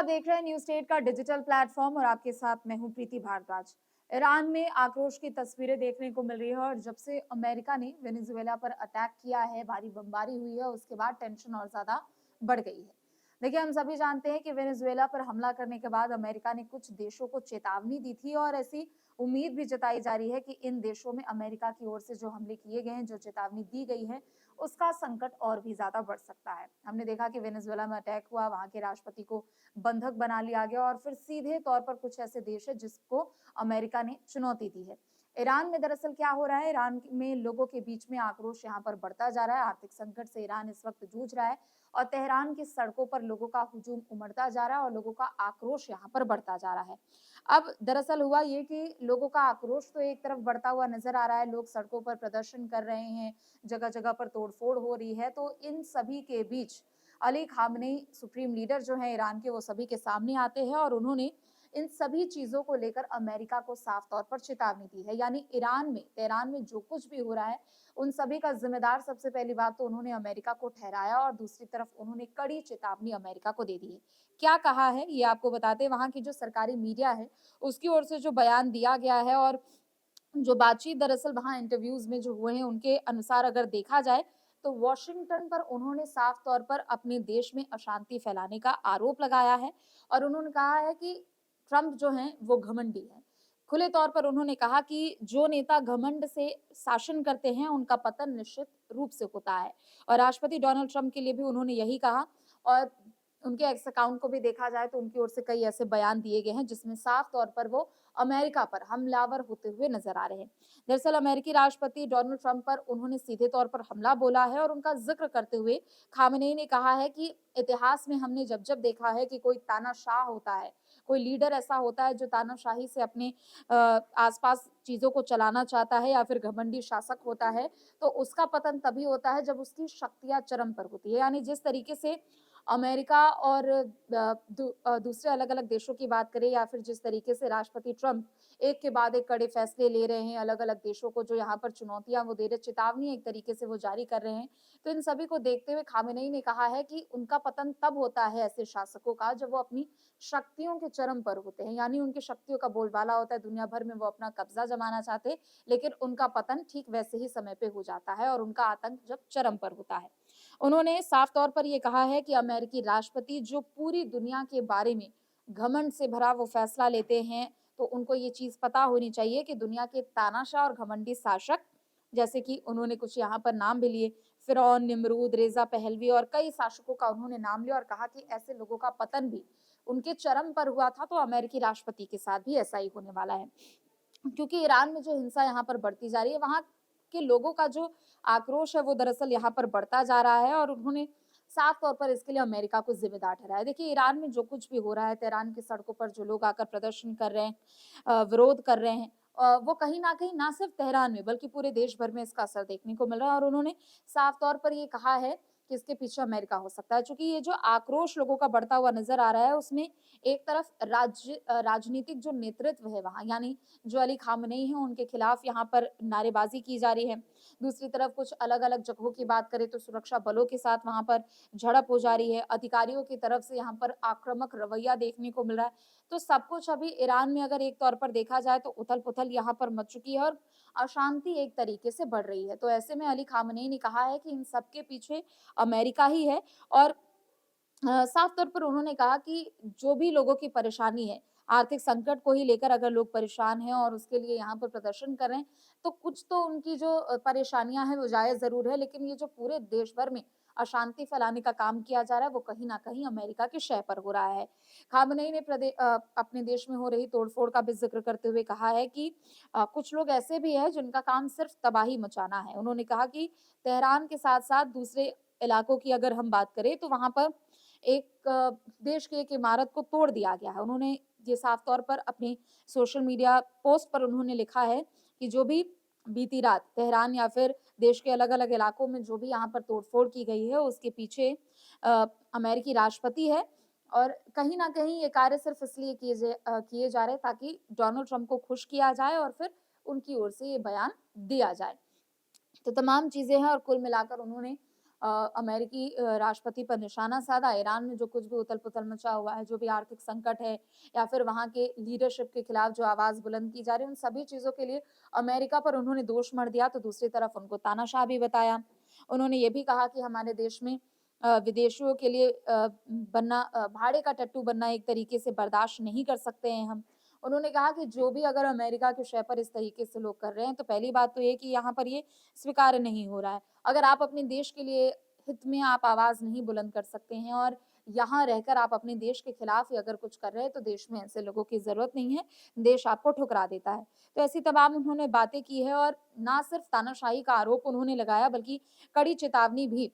देख रहे हैं न्यूज स्टेट का डिजिटल प्लेटफॉर्म और आपके साथ मैं हूं प्रीति भारद्वाज। ईरान में आक्रोश की तस्वीरें देखने को मिल रही है और जब से अमेरिका ने वेनेजुएला पर अटैक किया है, भारी बमबारी हुई है, उसके बाद टेंशन और ज्यादा बढ़ गई है। देखिए, हम सभी जानते हैं कि वेनेजुएला पर हमला करने के बाद अमेरिका ने कुछ देशों को चेतावनी दी थी और ऐसी उम्मीद भी जताई जा रही है कि इन देशों में अमेरिका की ओर से जो हमले किए गए हैं, जो चेतावनी दी गई है, उसका संकट और भी ज्यादा बढ़ सकता है। हमने देखा कि वेनेजुएला में अटैक हुआ, वहां के राष्ट्रपति को बंधक बना लिया गया और फिर सीधे तौर पर कुछ ऐसे देश है जिसको अमेरिका ने चुनौती दी है। ईरान में दरअसल क्या हो रहा है, ईरान में लोगों के बीच में आक्रोश यहाँ पर बढ़ता जा रहा है। आर्थिक संकट से ईरान इस वक्त जूझ रहा है और तेहरान की सड़कों पर लोगों का हुजूम उमड़ता जा रहा है और लोगों का आक्रोश यहाँ पर बढ़ता जा रहा है। अब दरअसल हुआ ये कि लोगों का आक्रोश तो एक तरफ बढ़ता हुआ नजर आ रहा है, लोग सड़कों पर प्रदर्शन कर रहे हैं, जगह जगह पर तोड़फोड़ हो रही है। तो इन सभी के बीच अली खामनेई सुप्रीम लीडर जो है ईरान के, वो सभी के सामने आते हैं और उन्होंने इन सभी चीजों को लेकर अमेरिका को साफ तौर पर चेतावनी दी है। यानी ईरान में, तेहरान में जो कुछ भी हो रहा है, उन सभी का जिम्मेदार सबसे पहली बात तो उन्होंने अमेरिका को ठहराया और दूसरी तरफ उन्होंने कड़ी चेतावनी अमेरिका को दे दी है। क्या कहा है ये आपको बताते हैं। वहां की जो सरकारी मीडिया है उसकी ओर से जो बयान दिया गया है और जो बातचीत दरअसल वहाँ इंटरव्यूज में जो हुए हैं उनके अनुसार अगर देखा जाए तो वॉशिंगटन पर उन्होंने साफ तौर पर अपने देश में अशांति फैलाने का आरोप लगाया है और उन्होंने कहा है कि ट्रंप जो हैं वो घमंडी है। खुले तौर पर उन्होंने कहा कि जो नेता घमंड से शासन करते हैं उनका पतन निश्चित रूप से होता है और राष्ट्रपति डोनाल्ड ट्रंप के लिए भी उन्होंने यही कहा। और उनके एक्स अकाउंट को भी देखा जाए तो उनकी ओर से कई ऐसे बयान दिए गए हैं जिसमें साफ तौर पर वो अमेरिका पर हमलावर होते हुए नजर आ रहे हैं। दरअसल अमेरिकी राष्ट्रपति डोनाल्ड ट्रंप पर उन्होंने सीधे तौर पर हमला बोला है और उनका जिक्र करते हुए खामेनेई ने कहा है कि इतिहास में हमने जब जब देखा है कि कोई तानाशाह होता है, कोई लीडर ऐसा होता है जो तानाशाही से अपने आसपास चीजों को चलाना चाहता है या फिर घमंडी शासक होता है, तो उसका पतन तभी होता है जब उसकी शक्तियां चरम पर होती है। यानी जिस तरीके से अमेरिका और दूसरे अलग-अलग देशों की बात करें या फिर जिस तरीके से राष्ट्रपति ट्रंप एक के बाद एक कड़े फैसले ले रहे हैं, अलग-अलग देशों को जो यहाँ पर चुनौतियाँ वो दे रहे, चेतावनी एक तरीके से वो जारी कर रहे हैं। तो इन सभी को देखते हुए खामेनेई ने कहा है कि उनका पतन तब होता है ऐसे शासकों का जब वो अपनी शक्तियों के चरम पर होते हैं। यानी उनकी शक्तियों का बोलबाला होता है, दुनिया भर में वो अपना कब्जा जमाना चाहते हैं, लेकिन उनका पतन ठीक वैसे ही समय पे हो जाता है और उनका आतंक जब चरम पर होता है। उन्होंने साफ तौर पर ये कहा है कि अमेरिकी राष्ट्रपति जो पूरी दुनिया के बारे में घमंड से भरा वो फैसला लेते हैं, तो उनको ये चीज़ पता होनी चाहिए कि दुनिया के तानाशाह और घमंडी शासक, जैसे कि उन्होंने कुछ यहाँ पर नाम भी लिए, फिरौन, निमरूद, रेज़ा पहलवी और कई शासकों का उन्होंने नाम लिया और कहा कि ऐसे लोगों का पतन भी उनके चरम पर हुआ था, तो अमेरिकी राष्ट्रपति के साथ भी ऐसा ही होने वाला है। क्योंकि ईरान में जो हिंसा यहाँ पर बढ़ती जा रही है, वहाँ के लोगों का जो आक्रोश है वो दरअसल यहाँ पर बढ़ता जा रहा है और उन्होंने साफ तौर पर इसके लिए अमेरिका को जिम्मेदार ठहराया है। देखिए, ईरान में जो कुछ भी हो रहा है, तेहरान की सड़कों पर जो लोग आकर प्रदर्शन कर रहे हैं, विरोध कर रहे हैं, वो कहीं न कहीं ना सिर्फ तेहरान में बल्कि पूरे देश भर में इसका असर देखने को मिल रहा है और उन्होंने साफ तौर पर ये कहा है कि इसके पीछे अमेरिका हो सकता है। चूँकि ये जो आक्रोश लोगों का बढ़ता हुआ नज़र आ रहा है, उसमें एक तरफ राजनीतिक जो नेतृत्व है वहाँ, यानी जो अली खामनेई हैं उनके खिलाफ यहाँ पर नारेबाजी की जा रही है। दूसरी तरफ कुछ अलग-अलग जगहों की बात करें तो सुरक्षा बलों के साथ वहाँ पर झड़प हो जा रही है। अधिकारियों की तरफ से यहाँ पर आक्रामक रवैया देखने को मिल रहा है। तो सब कुछ अभी ईरान में अगर एक तौर पर देखा जाए तो उथल-पुथल यहाँ पर मच चुकी है और अशांति एक तरीके से बढ़ रही है। तो ऐसे में अली खामनेई ने कहा है कि इन सब के पीछे अमेरिका ही है और साफ तौर पर उन्होंने कहा कि जो भी लोगों की परेशानी है, आर्थिक संकट को ही लेकर अगर लोग परेशान हैं और उसके लिए यहाँ पर प्रदर्शन कर रहे हैं, तो कुछ तो उनकी जो परेशानियाँ हैं वो जायज़ ज़रूर है, लेकिन ये जो पूरे देश भर में अशांति फैलाने का काम किया जा रहा है, वो कहीं न कहीं अमेरिका की शय पर हो रहा है। खामनेई ने अपने देश में हो रही तोड़-फोड़ का भी ज़िक्र करते हुए कहा है कि कुछ लोग ऐसे भी हैं जिनका काम सिर्फ़ तबाही मचाना है। उन्होंने कहा कि तेहरान के साथ-साथ दूसरे इलाकों की अगर हम बात करें तो वहाँ पर एक देश की एक इमारत को तोड़ दिया गया है। उन्होंने ये साफ तौर पर अपनी सोशल मीडिया पोस्ट पर उन्होंने लिखा है कि जो भी बीती रात तेहरान या फिर देश के अलग-अलग इलाकों में जो भी यहाँ पर तोड़-फोड़ की गई है, उसके पीछे अमेरिकी राष्ट्रपति है और कहीं न कहीं ये कार्य सिर्फ़ इसलिए किए जा रहे हैं ताकि डोनाल्ड ट्रंप को खुश किया जाए और फिर उनकी ओर से ये बयान दिया जाए। तो तमाम चीज़ें हैं और कुल मिलाकर उन्होंने अमेरिकी राष्ट्रपति पर निशाना साधा। ईरान में जो कुछ भी उथल-पुथल मचा हुआ है, जो भी आर्थिक संकट है या फिर वहाँ के लीडरशिप के खिलाफ जो आवाज़ बुलंद की जा रही है, उन सभी चीज़ों के लिए अमेरिका पर उन्होंने दोष मढ़ दिया, तो दूसरी तरफ उनको तानाशाह भी बताया। उन्होंने ये भी कहा कि हमारे देश में विदेशियों के लिए बनना भाड़े का टट्टू बनना एक तरीके से बर्दाश्त नहीं कर सकते हैं हम। उन्होंने कहा कि जो भी अगर अमेरिका के शय पर इस तरीके से लोग कर रहे हैं, तो पहली बात तो ये कि यहाँ पर ये स्वीकार्य नहीं हो रहा है। अगर आप अपने देश के लिए हित में आप आवाज़ नहीं बुलंद कर सकते हैं और यहाँ रहकर आप अपने देश के खिलाफ ही अगर कुछ कर रहे हैं, तो देश में ऐसे लोगों की ज़रूरत नहीं है, देश आपको ठुकरा देता है। तो ऐसी तमाम उन्होंने बातें की है और ना सिर्फ तानाशाही का आरोप उन्होंने लगाया, बल्कि कड़ी चेतावनी भी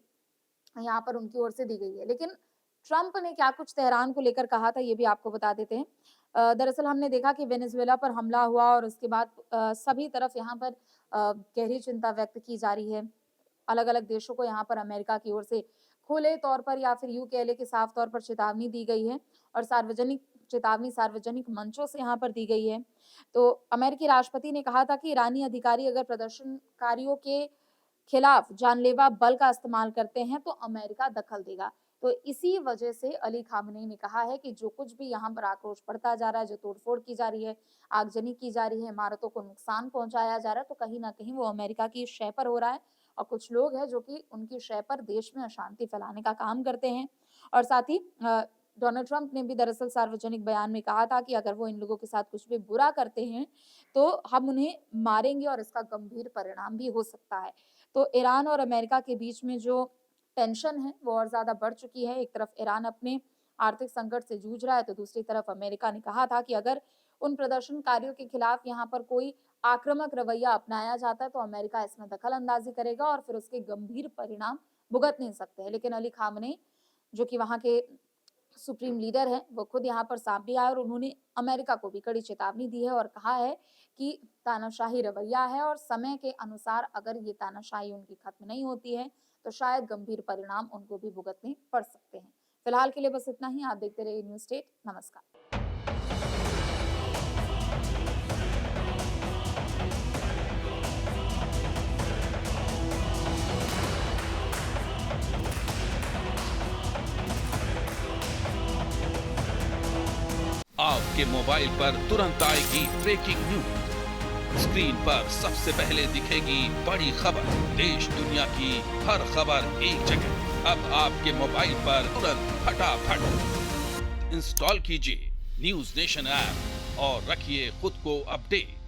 यहाँ पर उनकी ओर से दी गई है। लेकिन ट्रंप ने क्या कुछ तेहरान को लेकर कहा था, ये भी आपको बता देते हैं। दरअसल हमने देखा कि वेनेजुएला पर हमला हुआ और उसके बाद सभी तरफ यहाँ पर गहरी चिंता व्यक्त की जा रही है। अलग-अलग देशों को यहाँ पर अमेरिका की ओर से खुले तौर पर या फिर यूँ कह लें कि साफ तौर पर चेतावनी दी गई है और सार्वजनिक मंचों से यहाँ पर दी गई है। तो अमेरिकी राष्ट्रपति ने कहा था कि ईरानी अधिकारी अगर प्रदर्शनकारियों के खिलाफ जानलेवा बल का इस्तेमाल करते हैं तो अमेरिका दखल देगा। तो इसी वजह से अली खामेनी ने कहा है कि जो कुछ भी यहाँ पर आक्रोश बढ़ता जा रहा है, जो तोड़फोड़ की जा रही है, आगजनी की जा रही है, इमारतों को नुकसान पहुंचाया जा रहा है, तो कहीं न कहीं वो अमेरिका की शय पर हो रहा है और कुछ लोग हैं जो कि उनकी शय पर देश में अशांति फैलाने का काम करते हैं। और साथ ही डोनाल्ड ट्रंप ने भी दरअसल सार्वजनिक बयान में कहा था कि अगर वो इन लोगों के साथ कुछ भी बुरा करते हैं, तो हम उन्हें मारेंगे और इसका गंभीर परिणाम भी हो सकता है। तो ईरान और अमेरिका के बीच में जो टेंशन है वो और ज़्यादा बढ़ चुकी है। एक तरफ ईरान अपने आर्थिक संकट से जूझ रहा है, तो दूसरी तरफ अमेरिका ने कहा था कि अगर उन प्रदर्शनकारियों के खिलाफ यहाँ पर कोई आक्रामक रवैया अपनाया जाता है, तो अमेरिका इसमें दखल अंदाजी करेगा और फिर उसके गंभीर परिणाम भुगत नहीं सकते हैं। लेकिन अली खामेनी, जो कि वहाँ के सुप्रीम लीडर हैं, वो खुद यहाँ पर सामने आए और उन्होंने अमेरिका को भी कड़ी चेतावनी दी है और कहा है कि तानाशाही रवैया है और समय के अनुसार अगर ये तानाशाही उनकी खत्म नहीं होती है, तो शायद गंभीर परिणाम उनको भी भुगतने पड़ सकते हैं। फिलहाल के लिए बस इतना ही। आप देखते रहिए न्यूज़ स्टेट। नमस्कार। आपके मोबाइल पर तुरंत आएगी ब्रेकिंग न्यूज। स्क्रीन पर सबसे पहले दिखेगी बड़ी खबर। देश दुनिया की हर खबर एक जगह। अब आपके मोबाइल पर तुरंत फटाफट इंस्टॉल कीजिए न्यूज़ नेशन ऐप और रखिए खुद को अपडेट।